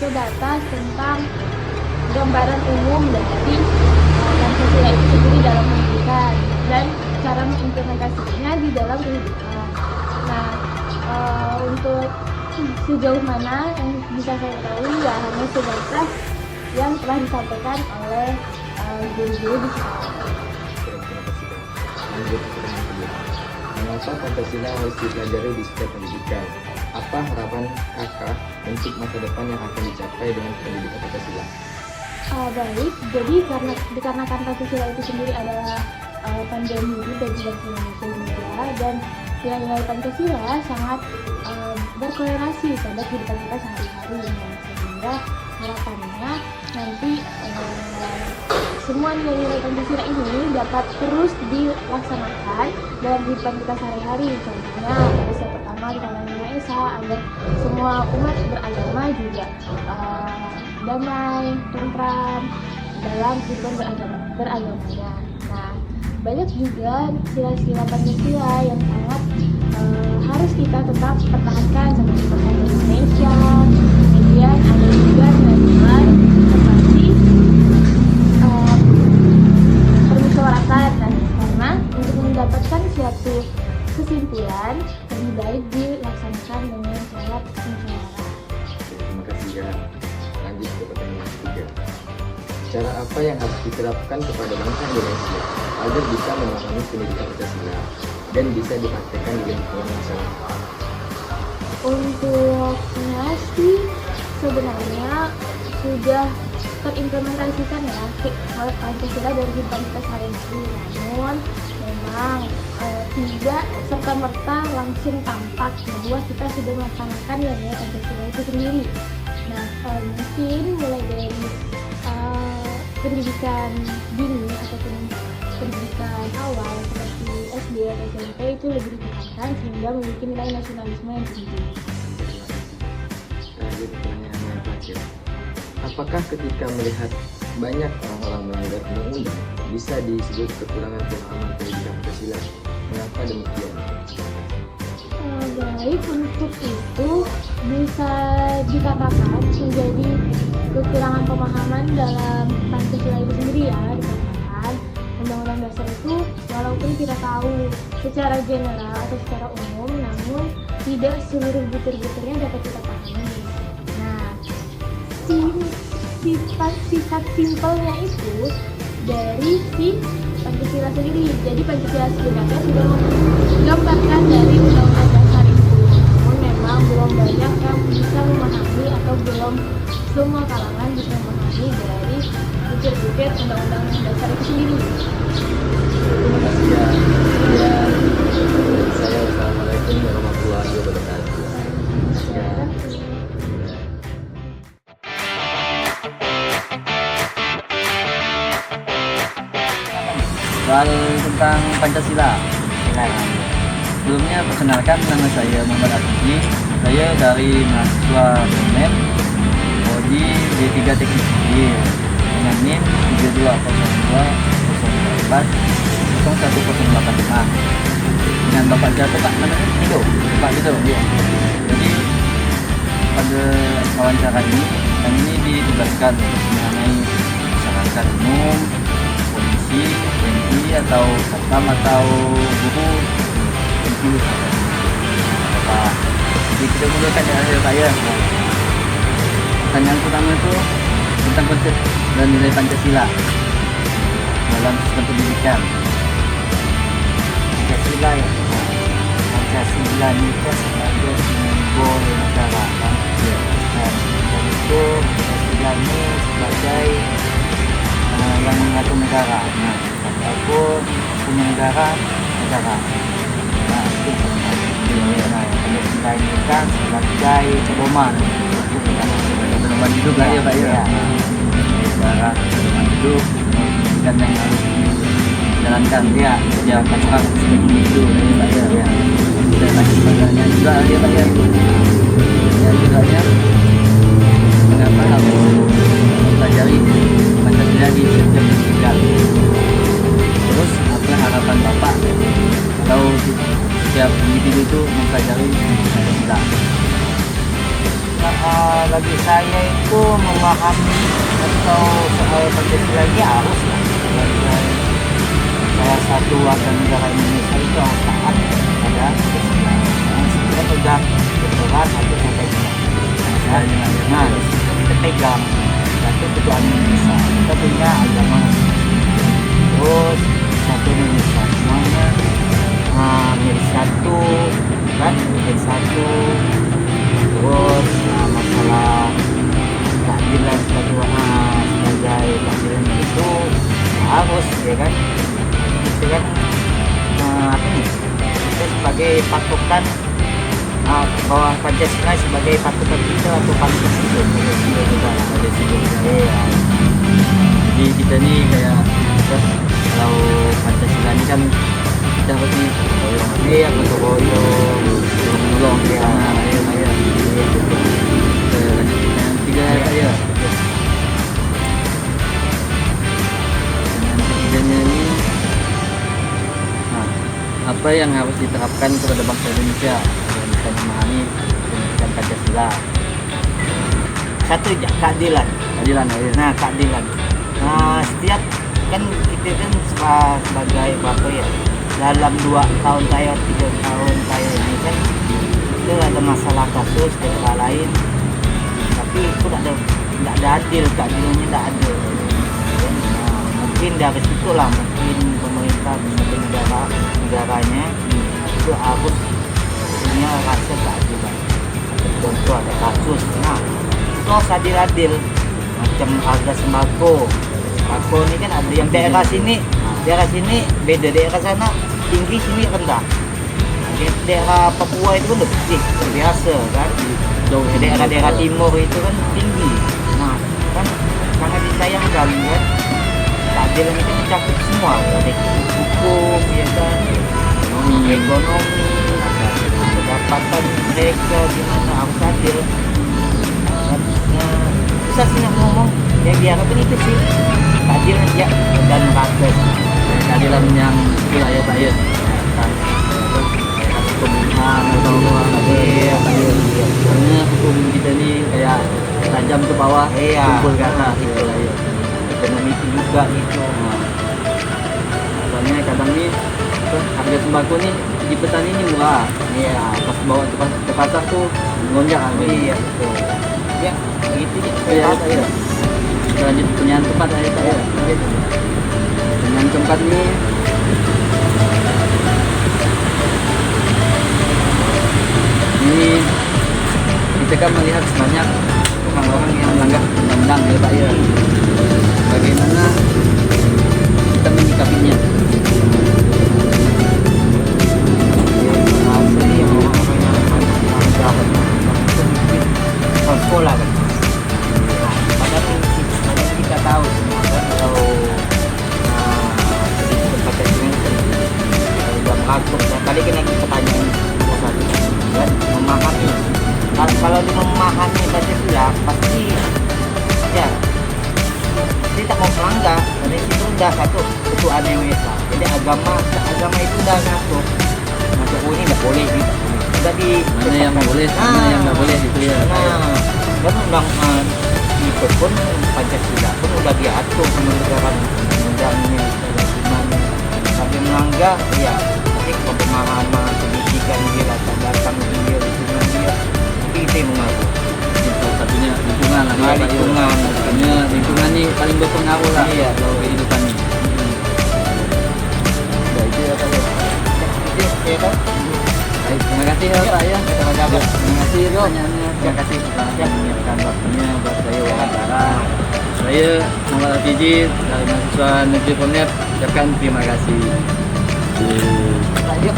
sebatas tentang gambaran umum dari Pancasila itu sendiri dalam pendidikan dan cara mengimplementasikannya di dalam kehidupan. Nah, untuk sejauh mana yang bisa saya ketahui ya hanya sebatas yang telah disampaikan oleh guru-guru di sekolah. Lanjut ke pertanyaan kedua. Mengapa Pancasila harus dipelajari di setiap pendidikan? Apa harapan kakak untuk masa depan yang akan dicapai dengan pendidikan Pancasila? Baik, jadi dikarenakan Pancasila itu sendiri adalah panduan hidup bagi bangsa Indonesia juga, dan nilai-nilai Pancasila sangat berkorelasi pada kehidupan kita sehari-hari, sehingga harapannya nanti semua nilai-nilai Pancasila ini dapat terus dilaksanakan dalam kehidupan kita sehari-hari. Contohnya pada step pertama di Undang-Undang Yang Maha Esa, agar semua umat beragama juga damai, tentram dalam kehidupan beragamanya. Nah, banyak juga sila-sila Pancasila yang sangat harus kita tetap pertahankan seperti bahasa Indonesia. Kemudian ada juga nilai-nilai seperti permusyawaratan. Nah, karena untuk mendapatkan suatu kesimpulan lebih baik dilaksanakan dengan cara musyawarah. Terima kasih ya. Lanjut ke pertanyaan ketiga. Cara apa yang harus diterapkan kepada bangsa Indonesia agar bisa memahami pendidikan Pancasila dan bisa dipraktekkan di lingkungan masyarakat? Untuknya sih sebenarnya sudah terimplementasikan ya Pancasila dalam kehidupan kita sehari-hari, namun memang tidak serta-merta langsung tampak bahwa kita sudah melaksanakan nilai Pancasila itu sendiri. Nah, mungkin mulai dari pendidikan dini ataupun pendidikan awal seperti SD atau SMP itu lebih ditekankan sehingga memiliki nilai nasionalisme yang tinggi. Lanjut pertanyaan yang terakhir. Apakah ketika melihat banyak orang-orang melanggar undang-undang bisa disebut kekurangan pemahaman pendidikan Pancasila? Mengapa demikian? Baik, untuk itu bisa dikatakan menjadi kekurangan pemahaman dalam Pancasila itu sendiri ya, dikatakan Undang-Undang Dasar itu walaupun kita tahu secara general atau secara umum, namun tidak seluruh butir-butirnya dapat kita pahami. Nah, sifat simpelnya itu dari si Pancasila sendiri. Jadi Pancasila sebenarnya sudah menggambarkan dari Undang-Undang Dasar itu, namun memang belum banyak yang bisa memahami atau belum semua kalangan bisa memahami dari butir-butir Undang-Undang Dasar itu sendiri. Terima kasih ya. Ya, dari saya wassalamualaikum warahmatullahi wabarakatuh. Ya. Soal tentang Pancasila. Sebelumnya perkenalkan, nama saya Muhammad Afifi. Saya dari mahasiswa BEM Prodi D3 Teknik Sipil dengan NIM 3202040185 dengan Bapak siapa Pak namanya? Pak Lido. Ya. Jadi pada wawancara ini ditugaskan mengenai masyarakat umum, polisi, TNI atau satpam atau guru itu apa? Jadi kita mulakan dari saya. Pertanyaan pertama itu tentang konsep dan nilai Pancasila dalam sistem pendidikan. Pancasila ya. Pancasila itu sebagai simbol negara. Dan itu Pancasila ini sebagai yang mengatur negara. Nah, ataupun punya negara. Nah, itu Pancasila ini kan sebagai pedoman. Pedoman hidup lah ya Pak ya. Negara pedoman hidup dan yang harus dijalankan dia pasaran seperti itu ya Pak ya. Dan lagi sebagainya juga ya Pak ya. Dan juga ya. Kenapa harus mempelajari Pancasila di setiap pendidikan? Terus apa harapan Bapak kalau setiap individu itu mempelajari Pancasila? Nah, bagi saya itu memahami atau soal Pancasila ini harus lah. Sebagai salah satu warga negara Indonesia itu harus taat pada Pancasila. Nah, kita pegang betulan atau sampai nah, di situ kita pegang satu ketuaan Indonesia. Kita punya agama masing-masing. Terus satu Indonesia semuanya milik satu kan, milik satu. Terus masalah keadilan sebagai keadilan itu harus ya kan, itu kan apa nih, kita sebagai patokan bahwa Pancasila sebagai patokan kita atau patokan hidup juga ada hidup. Jadi kita nih kayak kalau Pancasila ini kan kita harus nih Gotong royong, menolong ya, lanjut yang tiga ya. Yang ketiganya ini, apa yang harus diterapkan kepada bangsa Indonesia dalam bisa memahami pendidikan Pancasila? Satu keadilan. Keadilan ya. Nah, keadilan. Setiap kan kita kan sebagai apa ya, dalam 2 tahun saya 3 tahun saya ini kan itu ada masalah kasus dan hal lain, tapi itu tidak ada adil, keadilannya tidak adil. Nah, mungkin dari situlah mungkin pemerintah atau negaranya itu harus punya rasa keadilan. Contoh ada kasus, nah itu harus adil-adil. Macam harga sembako ini kan ada yang daerah sini beda, daerah sana tinggi, sini rendah. Daerah Papua itu kan lebih biasa kan, daerah timur itu kan tinggi. Nah kan sangat disayangkan kan, keadilan itu mencakup semua, dari hukum ya kan, ekonomi, pendapatan mereka gimana harus adil. Susah sih nak ngomong, yang diharapkan itu sih keadilan ya, dan merata Keadilan yang wilayah saya pembunuhan atau karena hukum kita ini kayak tajam ke bawah, kumpul ke atas gitu lah ya. ekonomi itu juga itu. Soalnya kadang nih harga sembako nih di petani ini murah, pas bawa ke pasar tuh ngonjak harga. Iya betul ya, begitu Iya, ya. iya. Kita lanjut pertanyaan keempat ya. Pertanyaan keempat nih, ini kita kan melihat banyak orang-orang yang melanggar undang-undang ya Pak ya. Bagaimana kita menyikapinya? Sekolah kan, padahal kita tahu semua kan, kalau Pancasila sudah mengatur, tadi kan lagi pertanyaan satu kan, memahami. Kalau dia memahami Pancasila pasti ya dia tak mau melanggar, karena itu udah satu ketuaan yang Esa. Jadi agama itu udah ngatur, masuk ini nggak boleh gitu. Udah di Mana yang boleh, mana yang nggak boleh gitu ya. Dan undang itu pun Pancasila pun udah diatur kementerian undangnya gimana. Tapi melanggar ya nanti pemahaman pendidikan dia, latar belakang dia, lingkungan dia, kita yang mengatur. Salah satunya lingkungan lah ya, Pak, ya. Lingkungan. Makanya lingkungan nih paling berpengaruh lah Iya. kalau kehidupan nih. Ya itu ya Pak ya. Itu ya kan. Baik, terima kasih ya Pak ya. Sama-sama. Terima kasih Yo. pertanyaannya. Terima kasih telah menyiapkan waktunya buat saya wawancara. Saya Muhammad Afiji dari mahasiswa Negeri Pontianak ucapkan terima kasih. Lanjut.